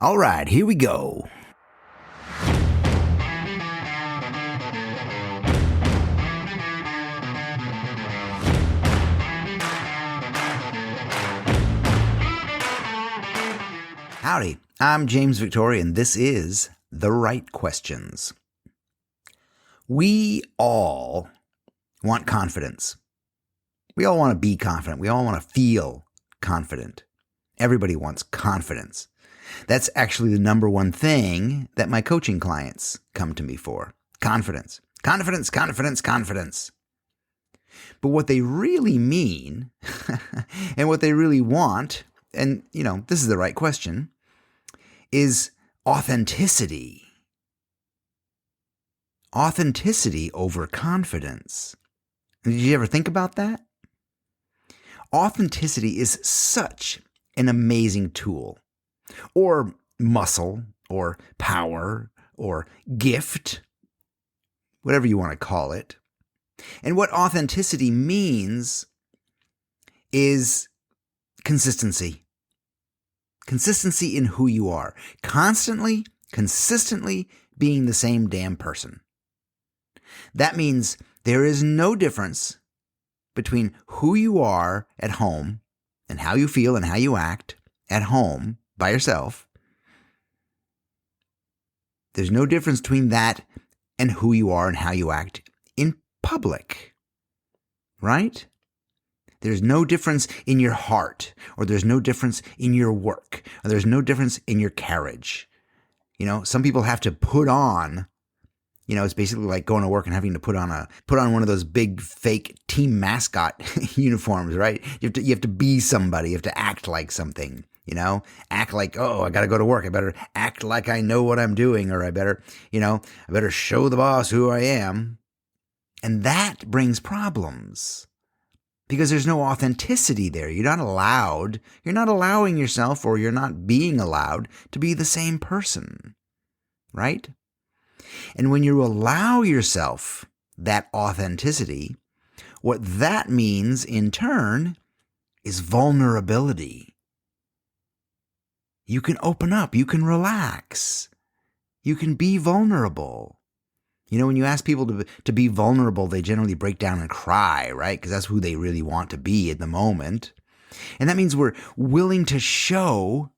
All right, here we go. Howdy, I'm James Victoria, and this is The Right Questions. We all want confidence. We all want to be confident. We all want to feel confident. Everybody wants confidence. That's actually the number one thing that my coaching clients come to me for. Confidence. Confidence, confidence, confidence. But what they really mean and what they really want, and this is the right question, is authenticity. Authenticity over confidence. Did you ever think about that? Authenticity is such an amazing tool, or muscle, or power, or gift, whatever you want to call it. And what authenticity means is consistency. Consistency in who you are. Consistently being the same damn person. That means there is no difference between who you are at home and how you feel and how you act at home by yourself. There's no difference between that and who you are and how you act in public, right? There's no difference in your heart, or there's no difference in your work, or there's no difference in your carriage. Some people have to put on, it's basically like going to work and having to put on one of those big fake team mascot uniforms, right? You have to be somebody. You have to act like something, act like, oh, I got to go to work. I better act like I know what I'm doing, or I better show the boss who I am. And that brings problems. Because there's no authenticity there. You're not allowing yourself, or you're not being allowed to be the same person, right? And when you allow yourself that authenticity, what that means in turn is vulnerability. You can open up, you can relax, you can be vulnerable. When you ask people to be vulnerable, they generally break down and cry, right? Because that's who they really want to be at the moment. And that means we're willing to show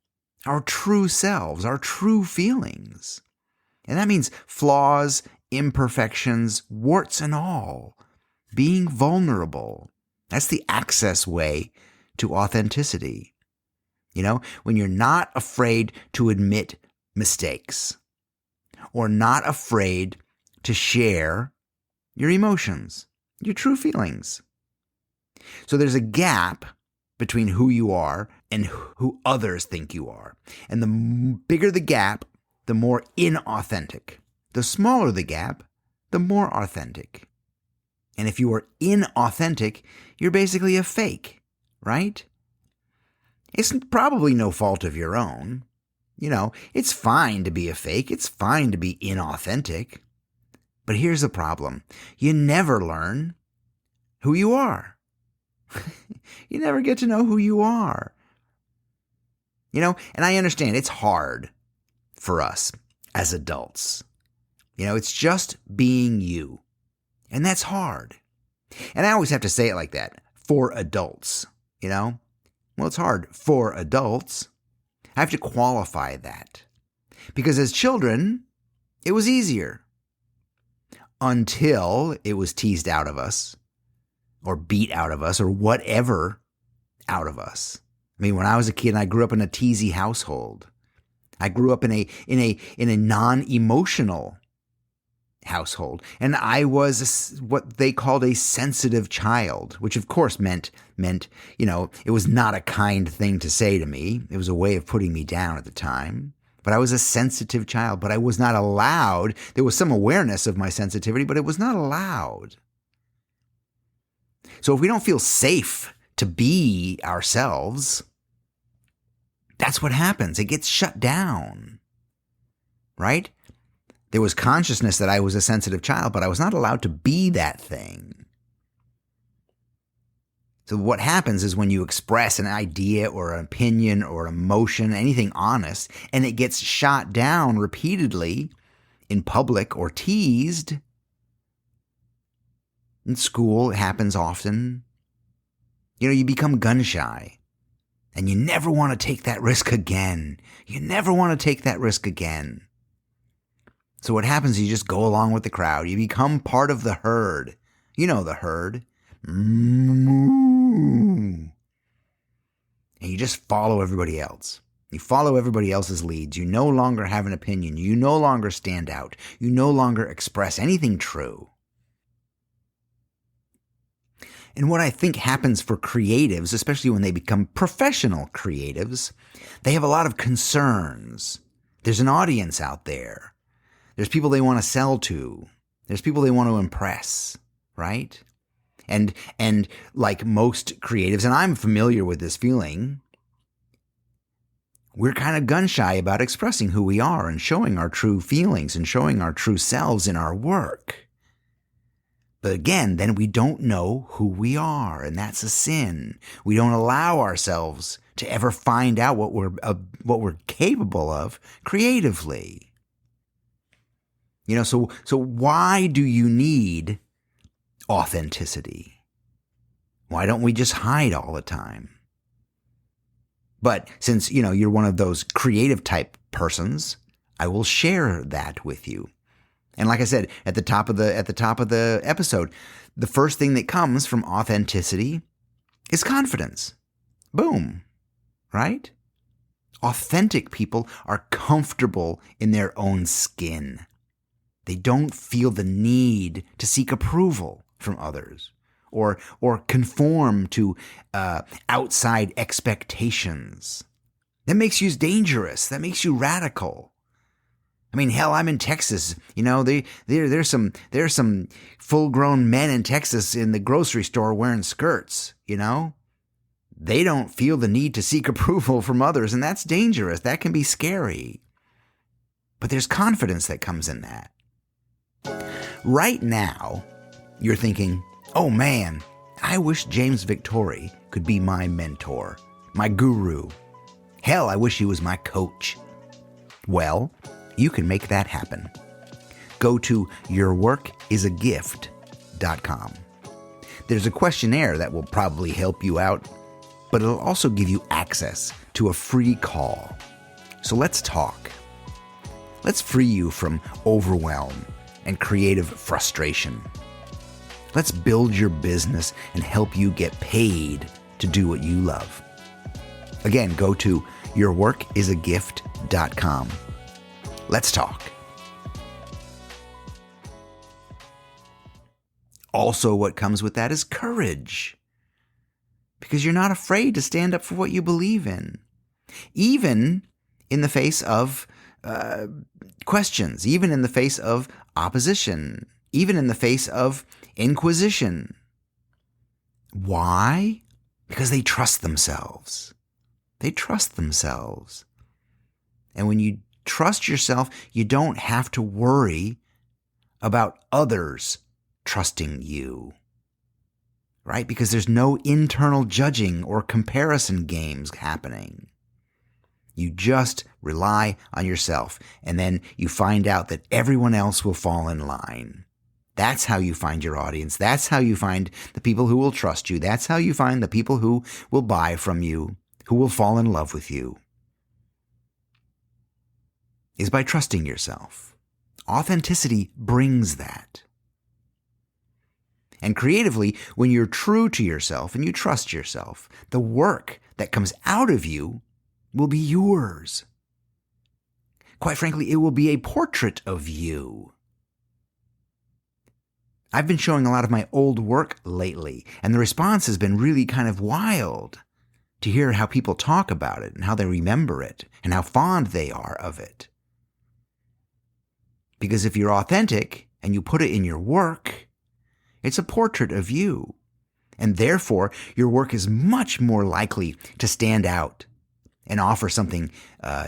our true selves, our true feelings. And that means flaws, imperfections, warts and all. Being vulnerable. That's the access way to authenticity. When you're not afraid to admit mistakes, or not afraid to share your emotions, your true feelings. So there's a gap between who you are and who others think you are. And the bigger the gap, the more inauthentic. The smaller the gap, the more authentic. And if you are inauthentic, you're basically a fake, right? It's probably no fault of your own. It's fine to be a fake. It's fine to be inauthentic. But here's the problem. You never learn who you are. You never get to know who you are. And I understand it's hard for us as adults. It's just being you. And that's hard. And I always have to say it like that, for adults, Well, it's hard for adults. I have to qualify that. Because as children, it was easier. Until it was teased out of us, or beat out of us, or whatever out of us. When I was a kid, I grew up in a teasy household. I grew up in a non-emotional household, and I was what they called a sensitive child, which of course meant it was not a kind thing to say to me. It was a way of putting me down at the time. But I was a sensitive child, but I was not allowed. There was some awareness of my sensitivity, but it was not allowed. So if we don't feel safe to be ourselves, that's what happens. It gets shut down, right? There was consciousness that I was a sensitive child, but I was not allowed to be that thing. So what happens is when you express an idea or an opinion or emotion, anything honest, and it gets shot down repeatedly in public or teased, in school it happens often, you become gun shy and you never want to take that risk again. You never want to take that risk again. So what happens is you just go along with the crowd. You become part of the herd. You know the herd. And you just follow everybody else. You follow everybody else's leads. You no longer have an opinion. You no longer stand out. You no longer express anything true. And what I think happens for creatives, especially when they become professional creatives, they have a lot of concerns. There's an audience out there. There's people they want to sell to. There's people they want to impress, right? And like most creatives, and I'm familiar with this feeling, we're kind of gun shy about expressing who we are and showing our true feelings and showing our true selves in our work. But again, then we don't know who we are, and that's a sin. We don't allow ourselves to ever find out what we're capable of creatively. So why do you need authenticity? Why don't we just hide all the time? But since, you're one of those creative type persons, I will share that with you. And like I said, at the top of the episode, the first thing that comes from authenticity is confidence. Boom. Right? Authentic people are comfortable in their own skin. They don't feel the need to seek approval from others or conform to outside expectations. That makes you dangerous. That makes you radical. I mean, hell, I'm in Texas. There's some full-grown men in Texas in the grocery store wearing skirts. They don't feel the need to seek approval from others, and that's dangerous. That can be scary. But there's confidence that comes in that. Right now, you're thinking, oh man, I wish James Victori could be my mentor, my guru. Hell, I wish he was my coach. Well, you can make that happen. Go to yourworkisagift.com. There's a questionnaire that will probably help you out, but it'll also give you access to a free call. So let's talk. Let's free you from overwhelm and creative frustration. Let's build your business and help you get paid to do what you love. Again, go to yourworkisagift.com. Let's talk. Also, what comes with that is courage. Because you're not afraid to stand up for what you believe in. Even in the face of questions, even in the face of opposition, even in the face of inquisition. Why? Because they trust themselves. They trust themselves. And when you trust yourself, you don't have to worry about others trusting you. Right? Because there's no internal judging or comparison games happening. You just rely on yourself, and then you find out that everyone else will fall in line. That's how you find your audience. That's how you find the people who will trust you. That's how you find the people who will buy from you, who will fall in love with you. Is by trusting yourself. Authenticity brings that. And creatively, when you're true to yourself and you trust yourself, the work that comes out of you will be yours. Quite frankly, it will be a portrait of you. I've been showing a lot of my old work lately, and the response has been really kind of wild to hear how people talk about it and how they remember it and how fond they are of it. Because if you're authentic and you put it in your work, it's a portrait of you. And therefore, your work is much more likely to stand out and offer something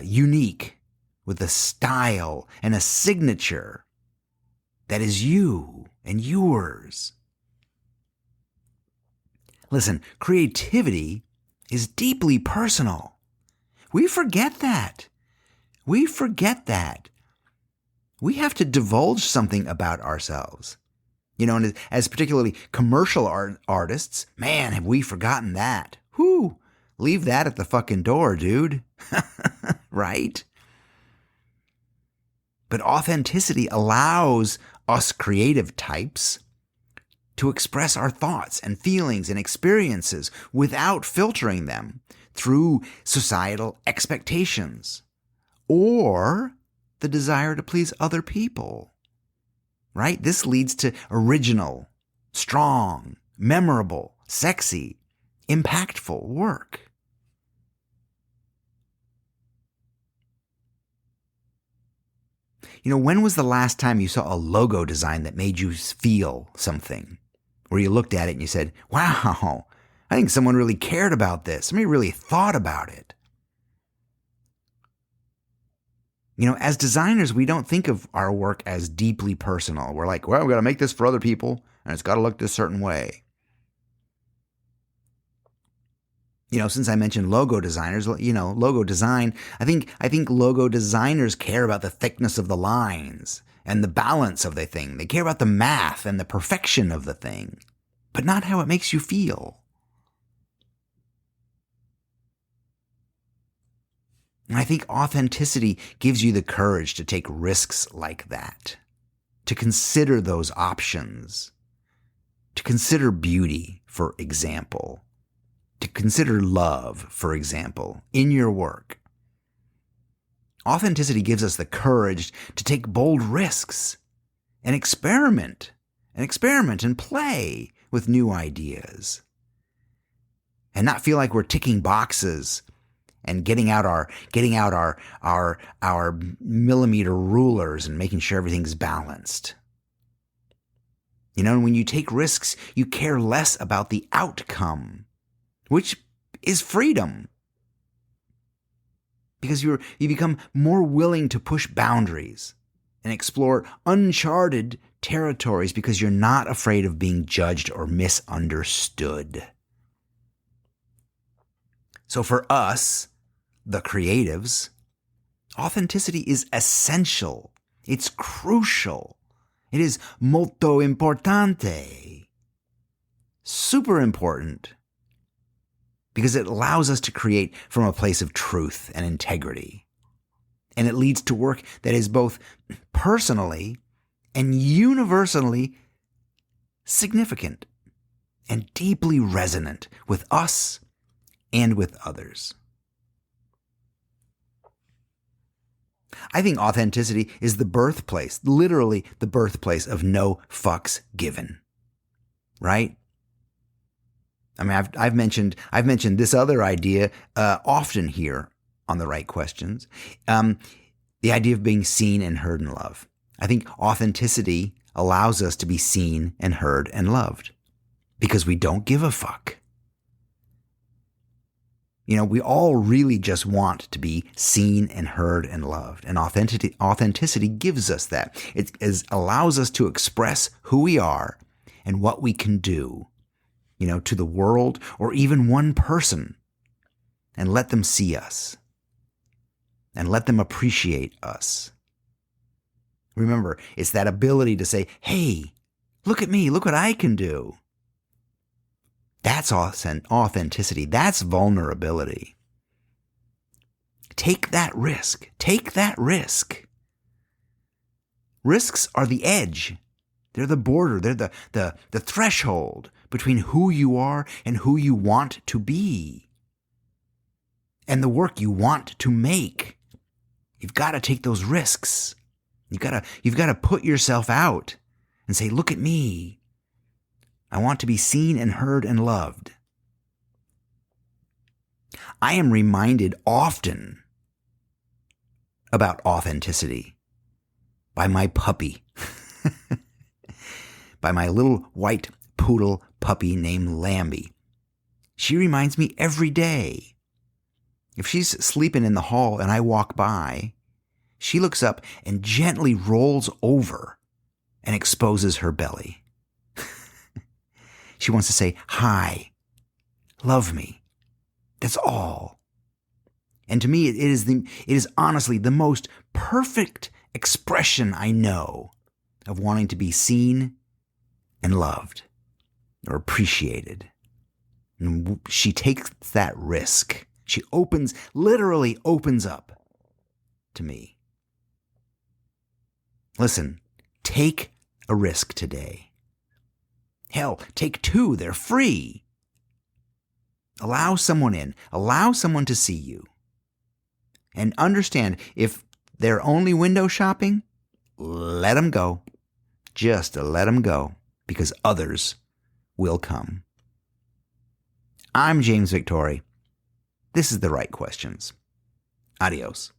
unique with a style and a signature that is you and yours. Listen, creativity is deeply personal. We forget that. We forget that. We have to divulge something about ourselves. And as particularly commercial artists, man, have we forgotten that. Whew, leave that at the fucking door, dude. Right? But authenticity allows us creative types to express our thoughts and feelings and experiences without filtering them through societal expectations or the desire to please other people. Right? This leads to original, strong, memorable, sexy, impactful work. When was the last time you saw a logo design that made you feel something? Where you looked at it and you said, wow, I think someone really cared about this. Somebody really thought about it. As designers, we don't think of our work as deeply personal. We're like, well, we got to make this for other people, and it's got to look this certain way. Since I mentioned logo designers, logo design, I think logo designers care about the thickness of the lines and the balance of the thing. They care about the math and the perfection of the thing, but not how it makes you feel. And I think authenticity gives you the courage to take risks like that, to consider those options, to consider beauty, for example, to consider love, for example, in your work. Authenticity gives us the courage to take bold risks and experiment and play with new ideas and not feel like we're ticking boxes and getting out our millimeter rulers and making sure everything's balanced. When you take risks, you care less about the outcome, which is freedom. Because you become more willing to push boundaries and explore uncharted territories because you're not afraid of being judged or misunderstood. So for us, the creatives, authenticity is essential. It's crucial. It is molto importante. Super important. Because it allows us to create from a place of truth and integrity. And it leads to work that is both personally and universally significant and deeply resonant with us and with others. I think authenticity is the birthplace, literally the birthplace of no fucks given. Right? I mean, I've mentioned this other idea often here on The Right Questions. The idea of being seen and heard and loved. I think authenticity allows us to be seen and heard and loved because we don't give a fuck. We all really just want to be seen and heard and loved. And authenticity gives us that. It allows us to express who we are and what we can do, to the world or even one person, and let them see us and let them appreciate us. Remember, it's that ability to say, hey, look at me, look what I can do. That's authenticity. That's vulnerability. Take that risk. Take that risk. Risks are the edge. They're the border. They're the threshold between who you are and who you want to be. And the work you want to make. You've got to take those risks. You've got to put yourself out and say, look at me. I want to be seen and heard and loved. I am reminded often about authenticity by my puppy, by my little white poodle puppy named Lambie. She reminds me every day. If she's sleeping in the hall and I walk by, she looks up and gently rolls over and exposes her belly. She wants to say hi Love me. That's all. And to me, it is honestly the most perfect expression I know of wanting to be seen and loved or appreciated. And she takes that risk. She literally opens up to me. Listen, take a risk today. Hell, take 2. They're free. Allow someone in. Allow someone to see you. And understand, if they're only window shopping, let them go. Just let them go, because others will come. I'm James Victori. This is The Right Questions. Adios.